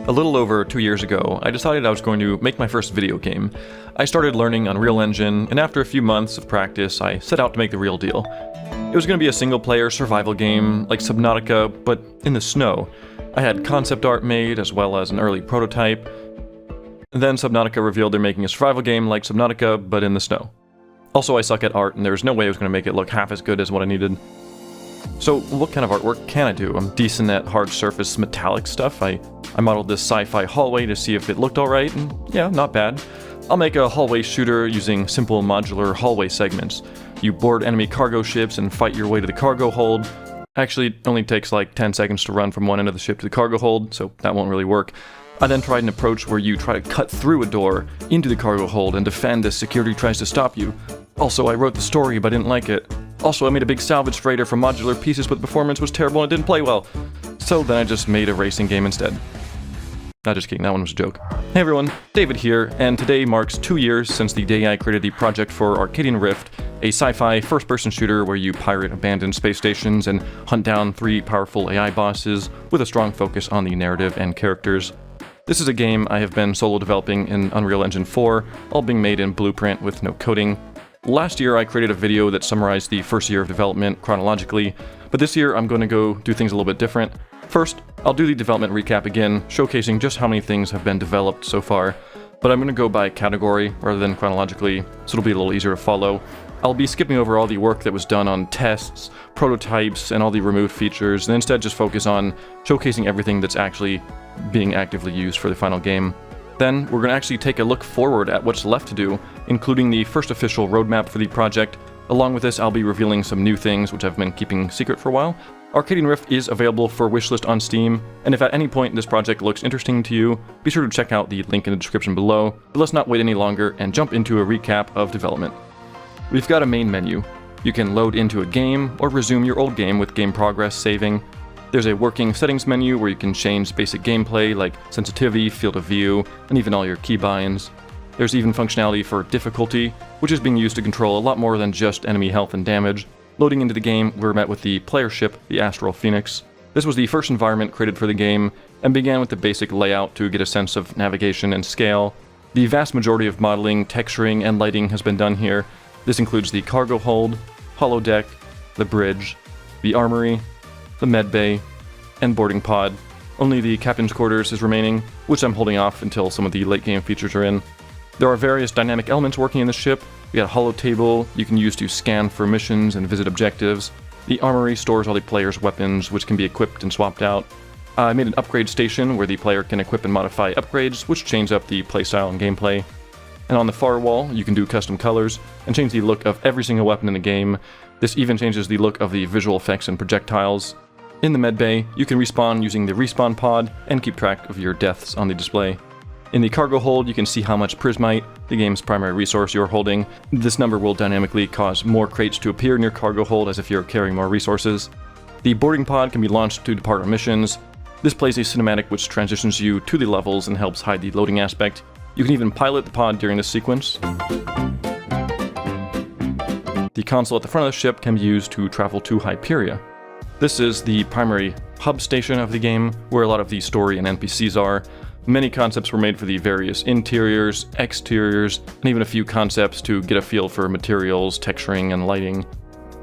A little over 2 years ago, I decided I was going to make my first video game. I started learning Unreal Engine, and after a few months of practice, I set out to make the real deal. It was going to be a single-player survival game, like Subnautica, but in the snow. I had concept art made, as well as an early prototype. Then Subnautica revealed they're making a survival game like Subnautica, but in the snow. Also, I suck at art, and there was no way I was going to make it look half as good as what I needed. So, what kind of artwork can I do? I'm decent at hard surface metallic stuff. I modeled this sci-fi hallway to see if it looked alright, and yeah, not bad. I'll make a hallway shooter using simple modular hallway segments. You board enemy cargo ships and fight your way to the cargo hold. Actually, it only takes like 10 seconds to run from one end of the ship to the cargo hold, so that won't really work. I then tried an approach where you try to cut through a door into the cargo hold and defend as security tries to stop you. Also, I wrote the story but didn't like it. Also, I made a big salvage freighter from modular pieces, but the performance was terrible and it didn't play well. So then I just made a racing game instead. Not just kidding, that one was a joke. Hey everyone, David here, and today marks 2 years since the day I created the project for Arcadian Rift, a sci-fi first-person shooter where you pirate abandoned space stations and hunt down 3 powerful AI bosses with a strong focus on the narrative and characters. This is a game I have been solo developing in Unreal Engine 4, all being made in Blueprint with no coding. Last year I created a video that summarized the first year of development chronologically, but this year I'm going to go do things a little bit different. First, I'll do the development recap again, showcasing just how many things have been developed so far, but I'm going to go by category rather than chronologically, so it'll be a little easier to follow. I'll be skipping over all the work that was done on tests, prototypes, and all the removed features, and instead just focus on showcasing everything that's actually being actively used for the final game. Then, we're going to actually take a look forward at what's left to do, including the first official roadmap for the project. Along with this, I'll be revealing some new things which I've been keeping secret for a while. Arcadian Rift is available for wishlist on Steam, and if at any point this project looks interesting to you, be sure to check out the link in the description below. But let's not wait any longer and jump into a recap of development. We've got a main menu. You can load into a game or resume your old game with game progress saving. There's a working settings menu where you can change basic gameplay like sensitivity, field of view, and even all your keybinds. There's even functionality for difficulty, which is being used to control a lot more than just enemy health and damage. Loading into the game, we're met with the player ship, the Astral Phoenix. This was the first environment created for the game, and began with the basic layout to get a sense of navigation and scale. The vast majority of modeling, texturing, and lighting has been done here. This includes the cargo hold, holodeck, the bridge, the armory, the medbay, and boarding pod. Only the captain's quarters is remaining, which I'm holding off until some of the late game features are in. There are various dynamic elements working in the ship. We got a holo table you can use to scan for missions and visit objectives. The armory stores all the player's weapons, which can be equipped and swapped out. I made an upgrade station where the player can equip and modify upgrades, which change up the playstyle and gameplay. And on the far wall, you can do custom colors and change the look of every single weapon in the game. This even changes the look of the visual effects and projectiles. In the medbay, you can respawn using the respawn pod and keep track of your deaths on the display. In the cargo hold, you can see how much prismite, the game's primary resource, you're holding. This number will dynamically cause more crates to appear in your cargo hold as if you're carrying more resources. The boarding pod can be launched to depart on missions. This plays a cinematic which transitions you to the levels and helps hide the loading aspect. You can even pilot the pod during this sequence. The console at the front of the ship can be used to travel to Hyperia. This is the primary hub station of the game, where a lot of the story and NPCs are. Many concepts were made for the various interiors, exteriors, and even a few concepts to get a feel for materials, texturing, and lighting.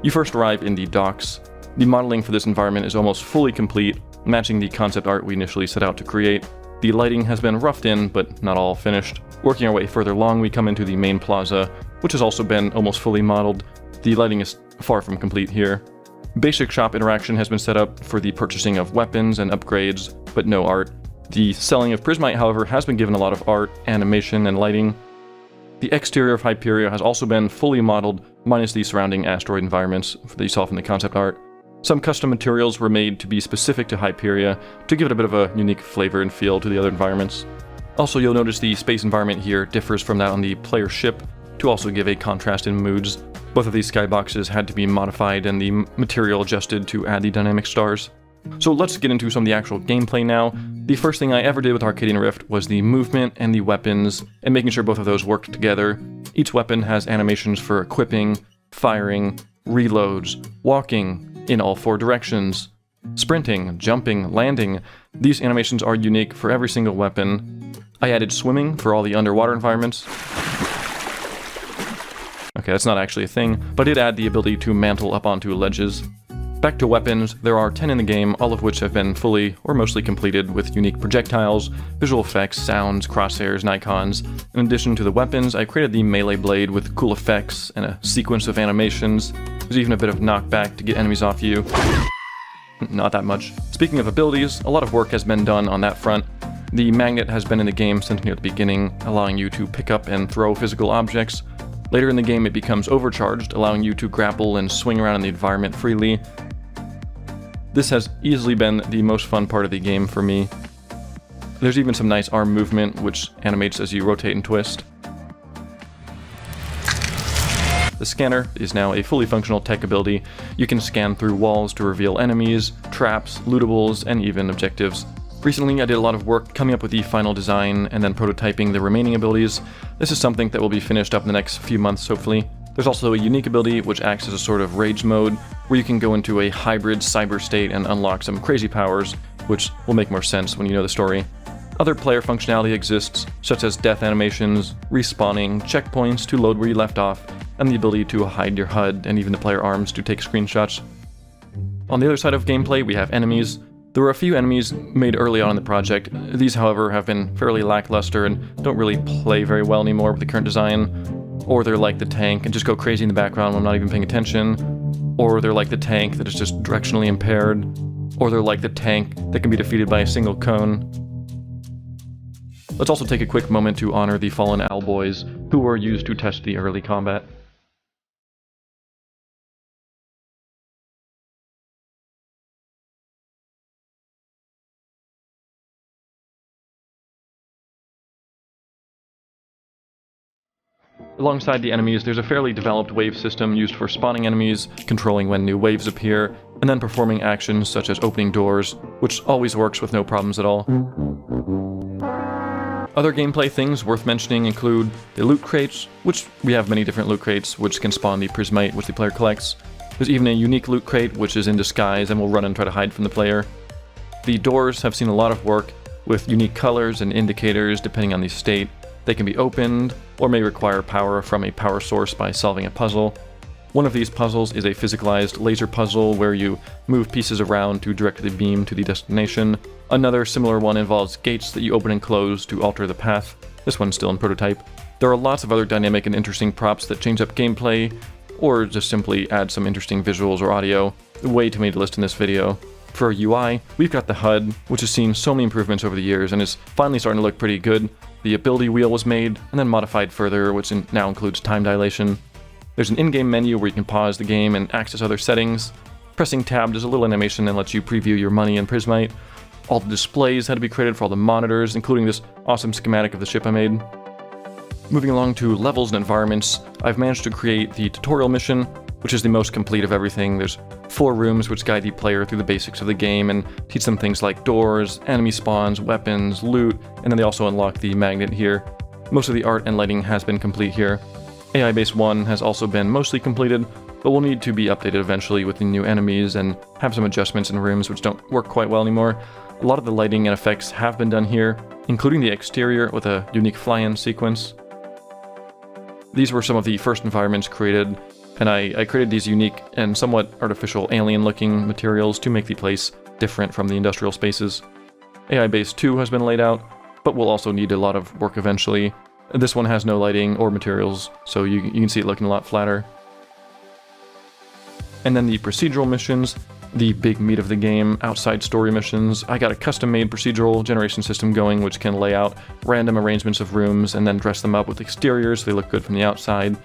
You first arrive in the docks. The modeling for this environment is almost fully complete, matching the concept art we initially set out to create. The lighting has been roughed in, but not all finished. Working our way further along, we come into the main plaza, which has also been almost fully modeled. The lighting is far from complete here. Basic shop interaction has been set up for the purchasing of weapons and upgrades, but no art. The selling of prismite, however, has been given a lot of art, animation, and lighting. The exterior of Hyperia has also been fully modeled, minus the surrounding asteroid environments that you saw from the concept art. Some custom materials were made to be specific to Hyperia to give it a bit of a unique flavor and feel to the other environments. Also, you'll notice the space environment here differs from that on the player ship to also give a contrast in moods. Both of these skyboxes had to be modified and the material adjusted to add the dynamic stars. So let's get into some of the actual gameplay now. The first thing I ever did with Arcadian Rift was the movement and the weapons, and making sure both of those worked together. Each weapon has animations for equipping, firing, reloads, walking in all 4 directions, sprinting, jumping, landing, These animations are unique for every single weapon. I added swimming for all the underwater environments. Okay, that's not actually a thing, but it did add the ability to mantle up onto ledges. Back to weapons, there are 10 in the game, all of which have been fully or mostly completed with unique projectiles, visual effects, sounds, crosshairs, and icons. In addition to the weapons, I created the melee blade with cool effects and a sequence of animations. There's even a bit of knockback to get enemies off you. Not that much. Speaking of abilities, a lot of work has been done on that front. The magnet has been in the game since near the beginning, allowing you to pick up and throw physical objects. Later in the game, it becomes overcharged, allowing you to grapple and swing around in the environment freely. This has easily been the most fun part of the game for me. There's even some nice arm movement, which animates as you rotate and twist. The scanner is now a fully functional tech ability. You can scan through walls to reveal enemies, traps, lootables, and even objectives. Recently, I did a lot of work coming up with the final design and then prototyping the remaining abilities. This is something that will be finished up in the next few months, hopefully. There's also a unique ability which acts as a sort of rage mode, where you can go into a hybrid cyber state and unlock some crazy powers, which will make more sense when you know the story. Other player functionality exists, such as death animations, respawning, checkpoints to load where you left off, and the ability to hide your HUD and even the player arms to take screenshots. On the other side of gameplay, we have enemies. There were a few enemies made early on in the project. These, however, have been fairly lackluster and don't really play very well anymore with the current design. Or they're like the tank and just go crazy in the background when I'm not even paying attention. Or they're like the tank that is just directionally impaired. Or they're like the tank that can be defeated by a single cone. Let's also take a quick moment to honor the fallen owl boys, who were used to test the early combat. Alongside the enemies, there's a fairly developed wave system used for spawning enemies, controlling when new waves appear, and then performing actions such as opening doors, which always works with no problems at all. Other gameplay things worth mentioning include the loot crates, which we have many different loot crates, which can spawn the prismite which the player collects. There's even a unique loot crate, which is in disguise and will run and try to hide from the player. The doors have seen a lot of work, with unique colors and indicators depending on the state. They can be opened, or may require power from a power source by solving a puzzle. One of these puzzles is a physicalized laser puzzle where you move pieces around to direct the beam to the destination. Another similar one involves gates that you open and close to alter the path. This one's still in prototype. There are lots of other dynamic and interesting props that change up gameplay, or just simply add some interesting visuals or audio. Way too many to list in this video. For our UI, we've got the HUD, which has seen so many improvements over the years and is finally starting to look pretty good. The ability wheel was made, and then modified further, which now includes time dilation. There's an in-game menu where you can pause the game and access other settings. Pressing tab does a little animation and lets you preview your money and prismite. All the displays had to be created for all the monitors, including this awesome schematic of the ship I made. Moving along to levels and environments, I've managed to create the tutorial mission, which is the most complete of everything. There's 4 rooms which guide the player through the basics of the game and teach them things like doors, enemy spawns, weapons, loot, and then they also unlock the magnet here. Most of the art and lighting has been complete here. AI Base 1 has also been mostly completed, but will need to be updated eventually with the new enemies and have some adjustments in rooms which don't work quite well anymore. A lot of the lighting and effects have been done here, including the exterior with a unique fly-in sequence. These were some of the first environments created, and I created these unique and somewhat artificial alien-looking materials to make the place different from the industrial spaces. AI Base 2 has been laid out, but will also need a lot of work eventually. This one has no lighting or materials, so you can see it looking a lot flatter. And then the procedural missions, the big meat of the game, outside story missions. I got a custom-made procedural generation system going which can lay out random arrangements of rooms and then dress them up with exteriors so they look good from the outside.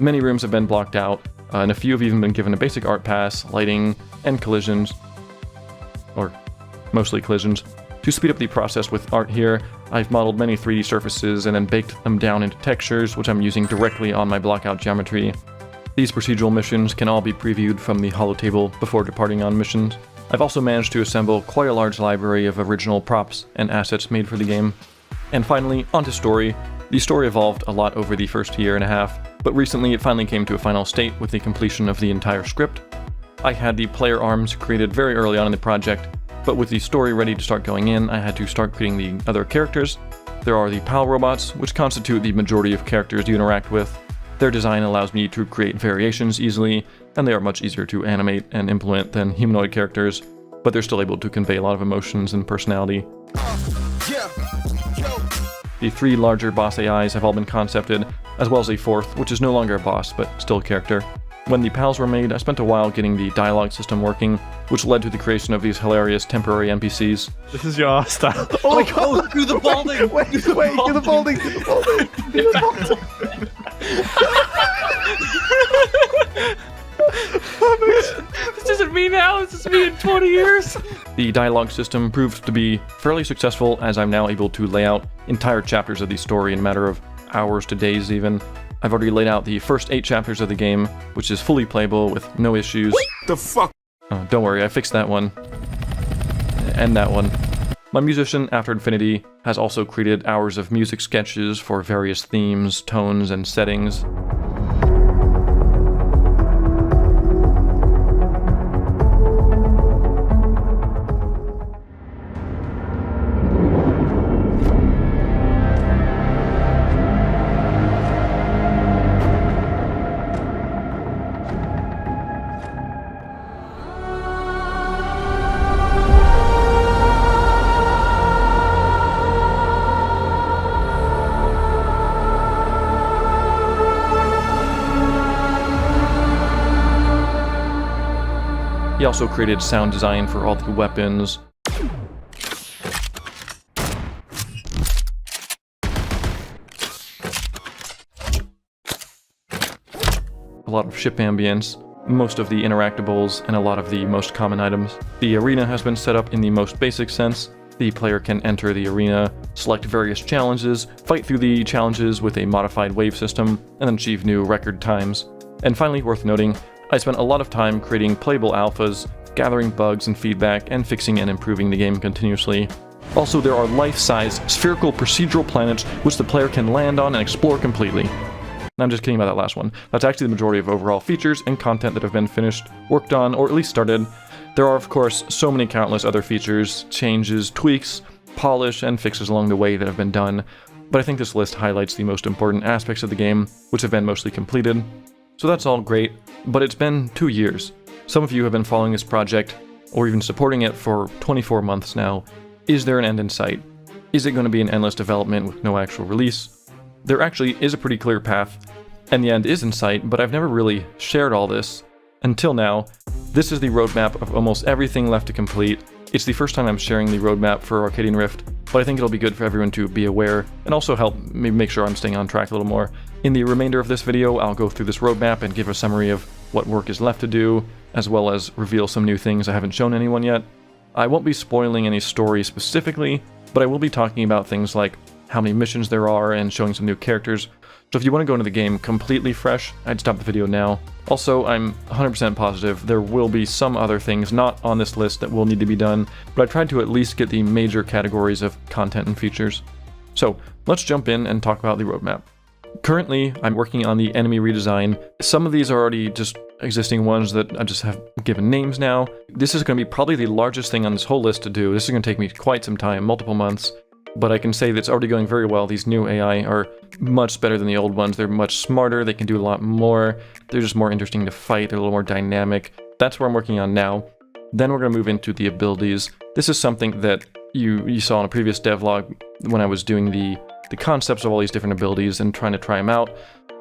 Many rooms have been blocked out, and a few have even been given a basic art pass, lighting, and collisions. Or mostly collisions. To speed up the process with art here, I've modeled many 3D surfaces and then baked them down into textures, which I'm using directly on my blockout geometry. These procedural missions can all be previewed from the holotable before departing on missions. I've also managed to assemble quite a large library of original props and assets made for the game. And finally, onto story. The story evolved a lot over the first year and a half, but recently it finally came to a final state with the completion of the entire script. I had the player arms created very early on in the project, But with the story ready to start going in, I had to start creating the other characters. There are the PAL robots, which constitute the majority of characters you interact with. Their design allows me to create variations easily, and they are much easier to animate and implement than humanoid characters, but they're still able to convey a lot of emotions and personality. The 3 larger boss AIs have all been concepted, as well as a 4th, which is no longer a boss, but still a character. When the PALs were made, I spent a while getting the dialogue system working, which led to the creation of these hilarious temporary NPCs. This is your art style. Oh my god! Do the balding! Wait, do the balding! Do the balding! Do the balding! This isn't me now, this is me in 20 years! The dialogue system proved to be fairly successful, as I'm now able to lay out entire chapters of the story in a matter of hours to days even. I've already laid out the first 8 chapters of the game, which is fully playable with no issues. What the fuck? Oh, don't worry, I fixed that one. And that one. My musician, After Infinity, has also created hours of music sketches for various themes, tones, and settings. He also created sound design for all the weapons. A lot of ship ambience, most of the interactables, and a lot of the most common items. The arena has been set up in the most basic sense. The player can enter the arena, select various challenges, fight through the challenges with a modified wave system, and then achieve new record times. And finally, worth noting, I spent a lot of time creating playable alphas, gathering bugs and feedback, and fixing and improving the game continuously. Also, there are life-size, spherical procedural planets which the player can land on and explore completely. I'm just kidding about that last one. That's actually the majority of overall features and content that have been finished, worked on, or at least started. There are, of course, so many countless other features, changes, tweaks, polish, and fixes along the way that have been done, but I think this list highlights the most important aspects of the game, which have been mostly completed. So that's all great, but it's been 2 years. Some of you have been following this project, or even supporting it for 24 months now. Is there an end in sight? Is it going to be an endless development with no actual release? There actually is a pretty clear path, and the end is in sight, but I've never really shared all this. Until now, this is the roadmap of almost everything left to complete. It's the first time I'm sharing the roadmap for Arcadian Rift, but I think it'll be good for everyone to be aware, and also help me make sure I'm staying on track a little more. In the remainder of this video, I'll go through this roadmap and give a summary of what work is left to do, as well as reveal some new things I haven't shown anyone yet. I won't be spoiling any story specifically, but I will be talking about things like how many missions there are and showing some new characters. So if you want to go into the game completely fresh, I'd stop the video now. Also, I'm 100% positive there will be some other things not on this list that will need to be done, but I tried to at least get the major categories of content and features. So let's jump in and talk about the roadmap. Currently, I'm working on the enemy redesign. Some of these are already just existing ones that I just have given names now. This is going to be probably the largest thing on this whole list to do. This is going to take me quite some time, multiple months, but I can say that it's already going very well. These new AI are much better than the old ones. They're much smarter, they can do a lot more, they're just more interesting to fight, they're a little more dynamic. That's what I'm working on now. Then we're going to move into the abilities. This is something that you saw in a previous devlog when I was doing the concepts of all these different abilities and trying to try them out.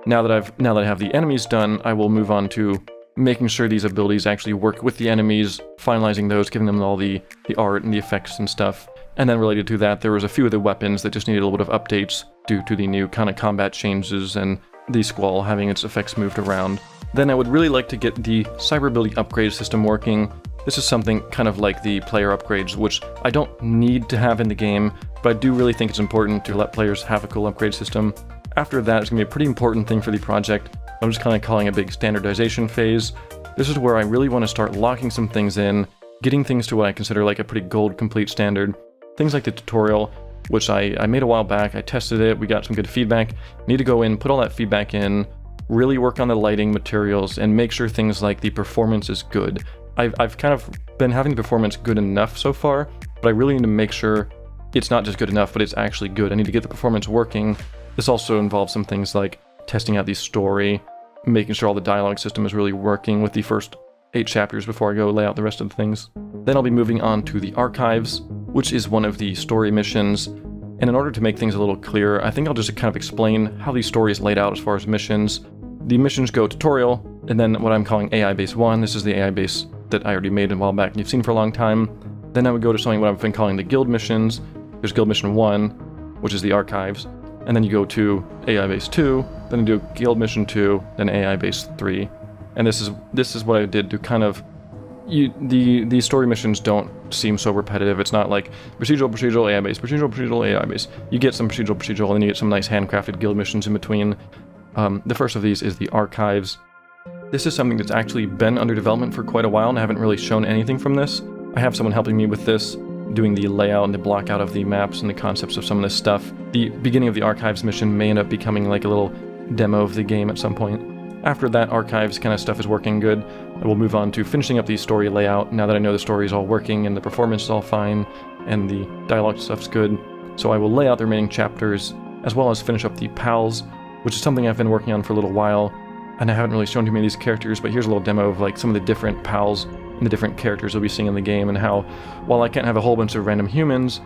Now that I have the enemies done, I will move on to making sure these abilities actually work with the enemies, finalizing those, giving them all the art and the effects and stuff. And then related to that, there was a few of the weapons that just needed a little bit of updates due to the new kind of combat changes and the Squall having its effects moved around. Then I would really like to get the cyber ability upgrade system working. This is something kind of like the player upgrades, which I don't need to have in the game, but I do really think it's important to let players have a cool upgrade system. After that, it's going to be a pretty important thing for the project. I'm just kind of calling a big standardization phase. This is where I really want to start locking some things in, getting things to what I consider like a pretty gold complete standard. Things like the tutorial, which I made a while back, I tested it, we got some good feedback. Need to go in, put all that feedback in, really work on the lighting materials, and make sure things like the performance is good. I've kind of been having the performance good enough so far, but I really need to make sure it's not just good enough, but it's actually good. I need to get the performance working. This also involves some things like testing out the story, making sure all the dialogue system is really working with the first 8 chapters before I go lay out the rest of the things. Then I'll be moving on to the Archives, which is one of the story missions. And in order to make things a little clearer, I think I'll just kind of explain how the story is laid out as far as missions. The missions go tutorial, and then what I'm calling AI Base 1. This is the AI base that I already made a while back and you've seen for a long time. Then I would go to something what I've been calling the guild missions. There's guild mission 1, which is the Archives. And then you go to AI Base 2, then you do guild mission 2, then AI Base 3. And this is what I did to kind of... the story missions don't seem so repetitive. It's not like procedural, AI base, procedural, AI base. You get some procedural, and then you get some nice handcrafted guild missions in between. The first of these is the Archives. This is something that's actually been under development for quite a while, and I haven't really shown anything from this. I have someone helping me with this, doing the layout and the block out of the maps and the concepts of some of this stuff. The beginning of the Archives mission may end up becoming like a little demo of the game at some point. After that Archives kind of stuff is working good, I will move on to finishing up the story layout now that I know the story is all working and the performance is all fine and the dialogue stuff's good. So I will lay out the remaining chapters as well as finish up the pals, which is something I've been working on for a little while, and I haven't really shown too many of these characters, but here's a little demo of like some of the different pals and the different characters you'll be seeing in the game, and how, while I can't have a whole bunch of random humans,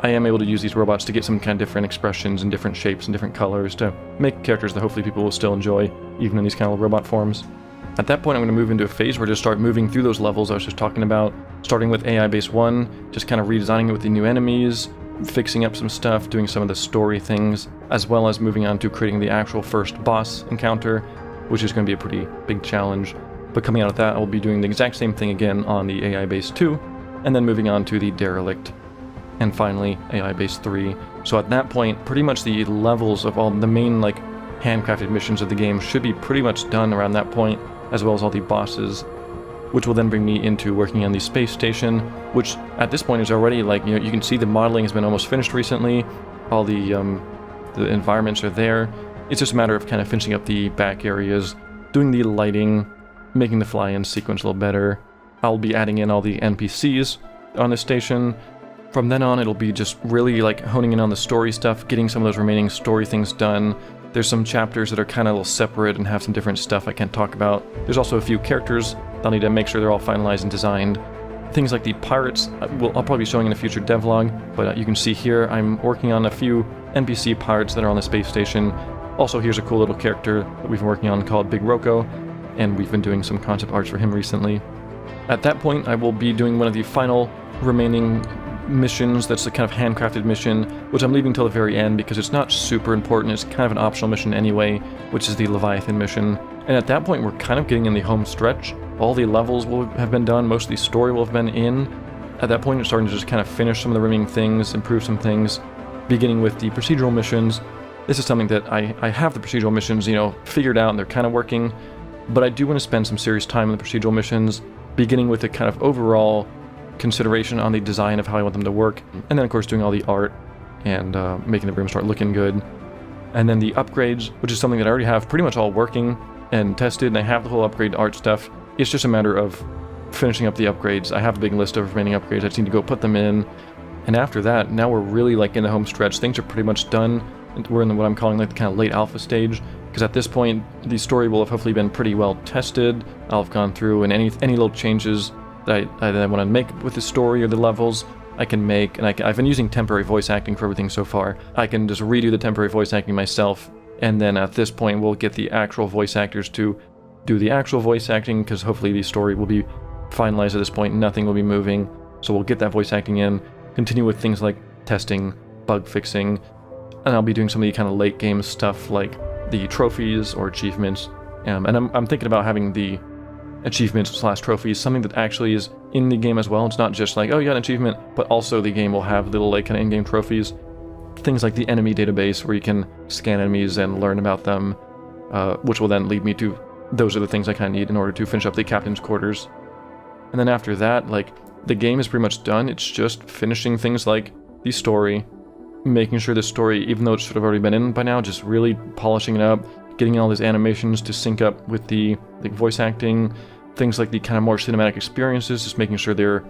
I am able to use these robots to get some kind of different expressions and different shapes and different colors to make characters that hopefully people will still enjoy, even in these kind of robot forms. At that point, I'm going to move into a phase where I just start moving through those levels I was just talking about, starting with AI Base 1, just kind of redesigning it with the new enemies, fixing up some stuff, doing some of the story things, as well as moving on to creating the actual first boss encounter, which is going to be a pretty big challenge. But coming out of that, I'll be doing the exact same thing again on the AI Base 2, and then moving on to the Derelict, and finally AI Base 3. So at that point, pretty much the levels of all the main like handcrafted missions of the game should be pretty much done around that point, as well as all the bosses, which will then bring me into working on the space station, which at this point is already like, you can see the modeling has been almost finished recently. All the environments are there. It's just a matter of kind of finishing up the back areas, doing the lighting, making the fly-in sequence a little better. I'll be adding in all the NPCs on this station. From then on, it'll be just really like honing in on the story stuff, getting some of those remaining story things done. There's some chapters that are kind of a little separate and have some different stuff I can't talk about. There's also a few characters that I'll need to make sure they're all finalized and designed. Things like the pirates, I'll probably be showing in a future devlog, but you can see here I'm working on a few NPC pirates that are on the space station. Also, here's a cool little character that we've been working on called Big Rocco, and we've been doing some concept arts for him recently. At that point, I will be doing one of the final remaining missions that's a kind of handcrafted mission, which I'm leaving till the very end because it's not super important. It's kind of an optional mission anyway, which is the Leviathan mission. And at that point, we're kind of getting in the home stretch. All the levels will have been done, most of the story will have been in. At that point, it's starting to just kind of finish some of the remaining things, improve some things, beginning with the procedural missions. This is something that I have the procedural missions, figured out and they're kind of working, but I do want to spend some serious time on the procedural missions, beginning with a kind of overall consideration on the design of how I want them to work, and then of course doing all the art and making the room start looking good. And then the upgrades, which is something that I already have pretty much all working and tested, and I have the whole upgrade art stuff. It's just a matter of finishing up the upgrades. I have a big list of remaining upgrades. I just need to go put them in, and after that, now we're really like in the home stretch. Things are pretty much done. We're in what I'm calling like the kind of late alpha stage, because at this point the story will have hopefully been pretty well tested. I'll have gone through, and any little changes that I want to make with the story or the levels I can make, and I've been using temporary voice acting for everything so far. I can just redo the temporary voice acting myself, and then at this point we'll get the actual voice actors to do the actual voice acting, because hopefully the story will be finalized at this point. Nothing will be moving, so we'll get that voice acting in, continue with things like testing, bug fixing, and I'll be doing some of the kind of late game stuff like the trophies or achievements. And I'm thinking about having the achievements / trophies, something that actually is in the game as well. It's not just like, oh, you got an achievement, but also the game will have little like kind of in-game trophies. Things like the enemy database where you can scan enemies and learn about them, which will then lead me to those are the things I kind of need in order to finish up the captain's quarters. And then after that, like, the game is pretty much done. It's just finishing things like the story, making sure the story, even though it's sort of already been in by now, just really polishing it up, getting all these animations to sync up with the voice acting, Things like the kind of more cinematic experiences, just making sure they're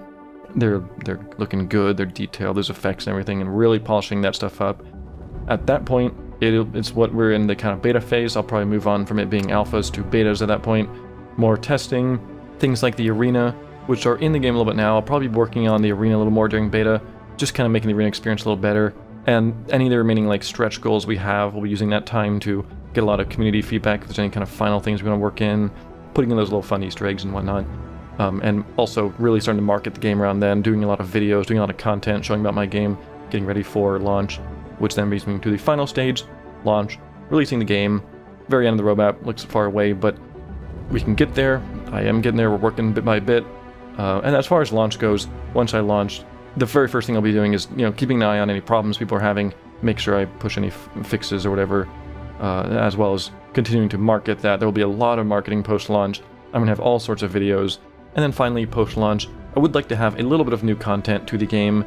looking good, they're detailed, there's effects and everything, and really polishing that stuff up. At that point, it's what we're in the kind of beta phase. I'll probably move on from it being alphas to betas at that point. More testing, things like the arena, which are in the game a little bit now. I'll probably be working on the arena a little more during beta, just kind of making the arena experience a little better. And any of the remaining like stretch goals we have, we'll be using that time to get a lot of community feedback if there's any kind of final things we want to work in, putting in those little fun Easter eggs and whatnot. And also really starting to market the game around then, doing a lot of videos, doing a lot of content, showing about my game, getting ready for launch, which then brings me to the final stage, launch, releasing the game. Very end of the roadmap, looks far away, but we can get there. I am getting there, we're working bit by bit. And as far as launch goes, once I launched, the very first thing I'll be doing is, keeping an eye on any problems people are having, make sure I push any fixes or whatever, as well as continuing to market that. There will be a lot of marketing post-launch. I'm going to have all sorts of videos. And then finally, post-launch, I would like to have a little bit of new content to the game.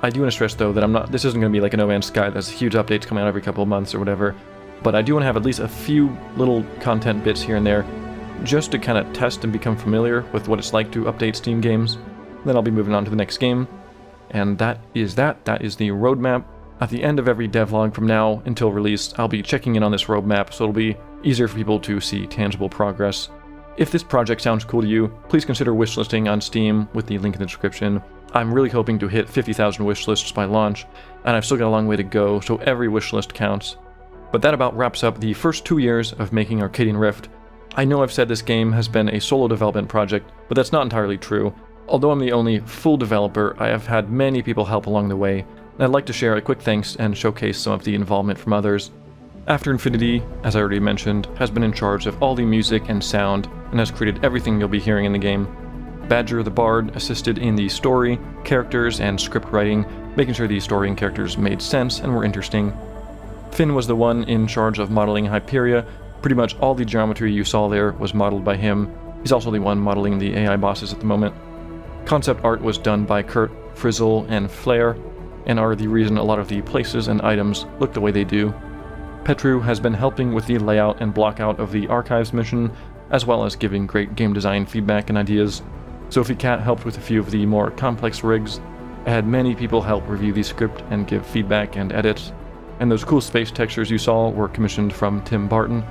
I do want to stress, though, that this isn't going to be like a No Man's Sky that's huge updates coming out every couple of months or whatever, but I do want to have at least a few little content bits here and there, just to kind of test and become familiar with what it's like to update Steam games. Then I'll be moving on to the next game. And that is the roadmap. At the end of every devlog from now until release, I'll be checking in on this roadmap, so it'll be easier for people to see tangible progress. If this project sounds cool to you, please consider wishlisting on Steam with the link in the description. I'm really hoping to hit 50,000 wishlists by launch, and I've still got a long way to go, so every wishlist counts. But that about wraps up the first 2 years of making Arcadian Rift. I know I've said this game has been a solo development project, but that's not entirely true. Although I'm the only full developer, I have had many people help along the way, and I'd like to share a quick thanks and showcase some of the involvement from others. After Infinity, as I already mentioned, has been in charge of all the music and sound, and has created everything you'll be hearing in the game. Badger the Bard assisted in the story, characters, and script writing, making sure the story and characters made sense and were interesting. Finn was the one in charge of modeling Hyperia. Pretty much all the geometry you saw there was modeled by him. He's also the one modeling the AI bosses at the moment. Concept art was done by Kurt, Frizzle, and Flair, and are the reason a lot of the places and items look the way they do. Petru has been helping with the layout and blockout of the Archives mission, as well as giving great game design feedback and ideas. Sophie Cat helped with a few of the more complex rigs. I had many people help review the script and give feedback and edits, and those cool space textures you saw were commissioned from Tim Barton.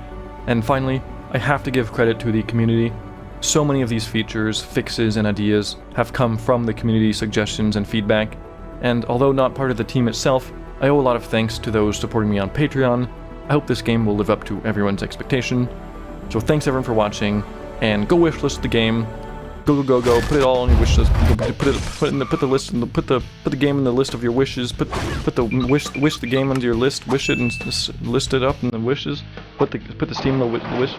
And finally, I have to give credit to the community. So many of these features, fixes, and ideas have come from the community suggestions and feedback, and although not part of the team itself, I owe a lot of thanks to those supporting me on Patreon. I hope this game will live up to everyone's expectation. So thanks everyone for watching, and go wishlist the game. Go, put it all on your wish list. Put the game in the list of your wishes. Put the game under your list. Wish it and list it up in the wishes. Put the Steam in the wish.